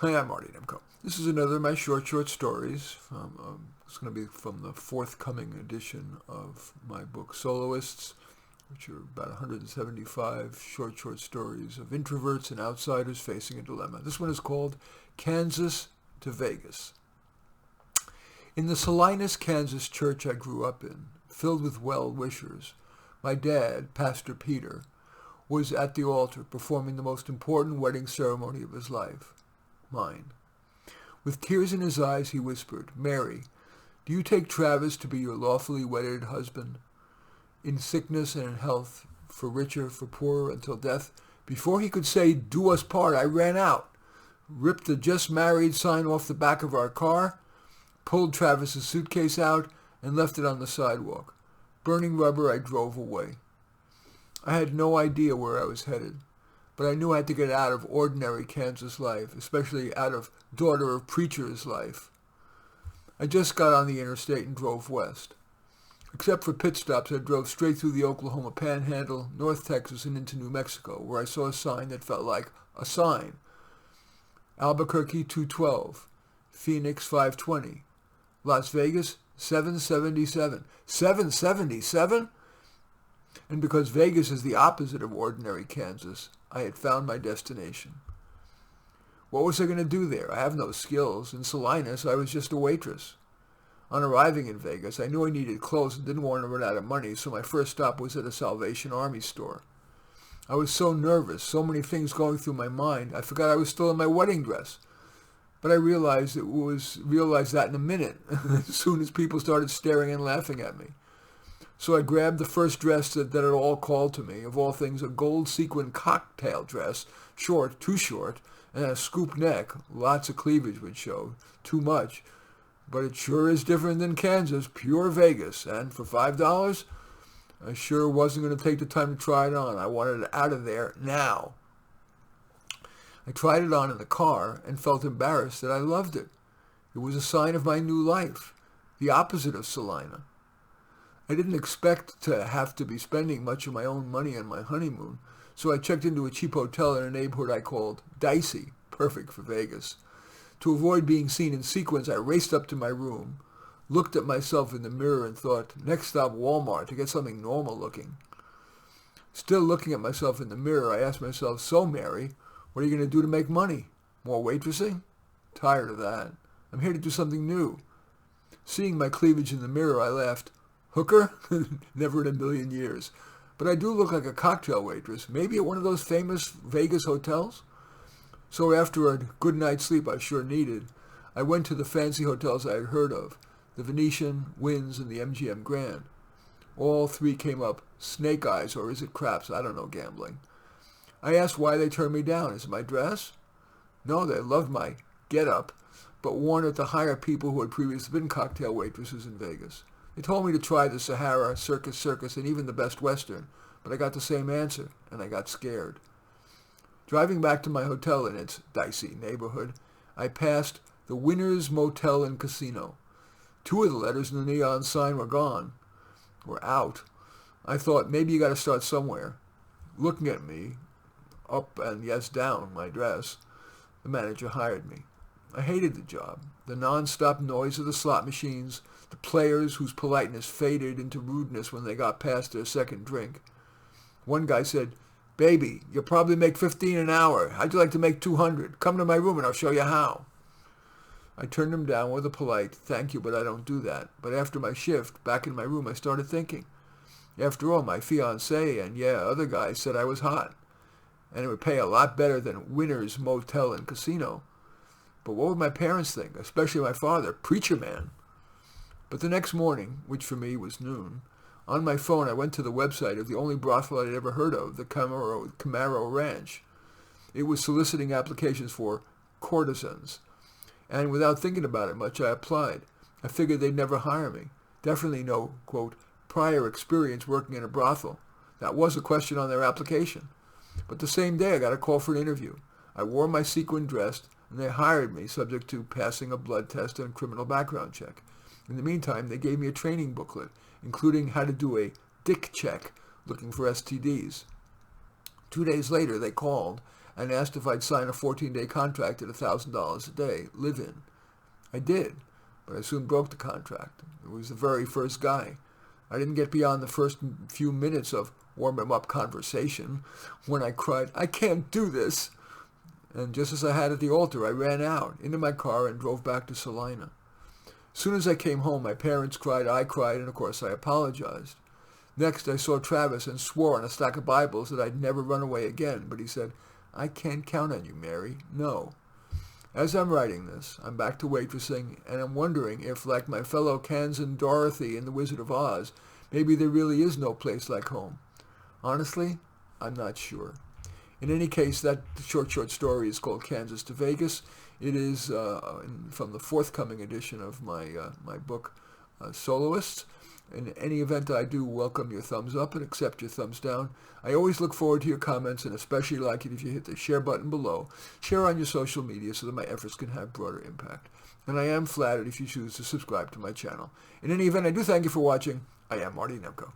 Hi, I'm Marty Nemko. This is another of my short stories. It's going to be from the forthcoming edition of my book, Soloists, which are about 175 short stories of introverts and outsiders facing a dilemma. This one is called Kansas to Vegas. In the Salinas, Kansas church I grew up in, filled with well-wishers, my dad, Pastor Peter, was at the altar performing the most important wedding ceremony of his life. Mine. With tears in his eyes, he whispered, "Mary, do you take Travis to be your lawfully wedded husband? In sickness and in health, for richer, for poorer, until death." Before he could say, "Do us part," I ran out, ripped the "just married" sign off the back of our car, pulled Travis's suitcase out, and left it on the sidewalk. Burning rubber, I drove away. I had no idea where I was headed, but I knew I had to get out of ordinary Kansas life, especially out of daughter of preacher's life. I just got on the interstate and drove west. Except for pit stops, I drove straight through the Oklahoma Panhandle, North Texas, and into New Mexico, where I saw a sign that felt like a sign. Albuquerque 212, Phoenix 520, Las Vegas 777. 777? And because Vegas is the opposite of ordinary Kansas, I had found my destination. What was I going to do there? I have no skills. In Salinas, I was just a waitress. On arriving in Vegas, I knew I needed clothes and didn't want to run out of money, so my first stop was at a Salvation Army store. I was so nervous, so many things going through my mind, I forgot I was still in my wedding dress. But I realized that in a minute, as soon as people started staring and laughing at me. So I grabbed the first dress that it all called to me, of all things a gold sequin cocktail dress, short, too short, and a scoop neck. Lots of cleavage would show, too much. But it sure is different than Kansas, pure Vegas. And for $5, I sure wasn't going to take the time to try it on. I wanted it out of there now. I tried it on in the car and felt embarrassed that I loved it. It was a sign of my new life, the opposite of Salina. I didn't expect to have to be spending much of my own money on my honeymoon, so I checked into a cheap hotel in a neighborhood I called Dicey, perfect for Vegas. To avoid being seen in sequins, I raced up to my room, looked at myself in the mirror and thought, next stop Walmart to get something normal looking. Still looking at myself in the mirror, I asked myself, "So Mary, what are you going to do to make money? More waitressing? Tired of that. I'm here to do something new." Seeing my cleavage in the mirror, I laughed. "Hooker? Never in a million years. But I do look like a cocktail waitress, maybe at one of those famous Vegas hotels." So after a good night's sleep I sure needed, I went to the fancy hotels I had heard of, the Venetian, Wynn's, and the MGM Grand. All three came up snake eyes, or is it craps? I don't know gambling. I asked why they turned me down. Is it my dress? No, they loved my get-up, but wanted to hire people who had previously been cocktail waitresses in Vegas. They told me to try the Sahara, Circus, and even the Best Western, but I got the same answer, and I got scared. Driving back to my hotel in its dicey neighborhood, I passed the Winners Motel and Casino. Two of the letters in the neon sign were gone, or out. I thought, maybe you got to start somewhere. Looking at me, up and yes down my dress, the manager hired me. I hated the job. The non-stop noise of the slot machines, the players whose politeness faded into rudeness when they got past their second drink. One guy said, "Baby, you'll probably make $15 an hour. How'd you like to make $200? Come to my room and I'll show you how." I turned him down with a polite, "Thank you, but I don't do that." But after my shift, back in my room, I started thinking. After all, my fiancé and, other guys said I was hot, and it would pay a lot better than Winners Motel and Casino. But what would my parents think, especially my father, preacher man? But the next morning, which for me was noon, on my phone I went to the website of the only brothel I'd ever heard of, the Camaro Ranch. It was soliciting applications for courtesans. And without thinking about it much, I applied. I figured they'd never hire me. Definitely no, quote, prior experience working in a brothel. That was a question on their application. But the same day I got a call for an interview. I wore my sequin dress, and they hired me subject to passing a blood test and criminal background check. In the meantime, they gave me a training booklet, including how to do a dick check looking for STDs. 2 days later, they called and asked if I'd sign a 14-day contract at $1,000 a day, live-in. I did, but I soon broke the contract. It was the very first guy. I didn't get beyond the first few minutes of warm-him-up conversation when I cried, "I can't do this!" And just as I had at the altar, I ran out, into my car, and drove back to Salina. As soon as I came home, my parents cried, I cried, and of course I apologized. Next, I saw Travis and swore on a stack of Bibles that I'd never run away again, but he said, "I can't count on you, Mary. No." As I'm writing this, I'm back to waitressing, and I'm wondering if, like my fellow Kansan Dorothy in The Wizard of Oz, maybe there really is no place like home. Honestly, I'm not sure. In any case, that short story is called Kansas to Vegas. It is from the forthcoming edition of my book, Soloists. In any event I do, welcome your thumbs up and accept your thumbs down. I always look forward to your comments, and especially like it if you hit the share button below. Share on your social media so that my efforts can have broader impact. And I am flattered if you choose to subscribe to my channel. In any event, I do thank you for watching. I am Marty Nemko.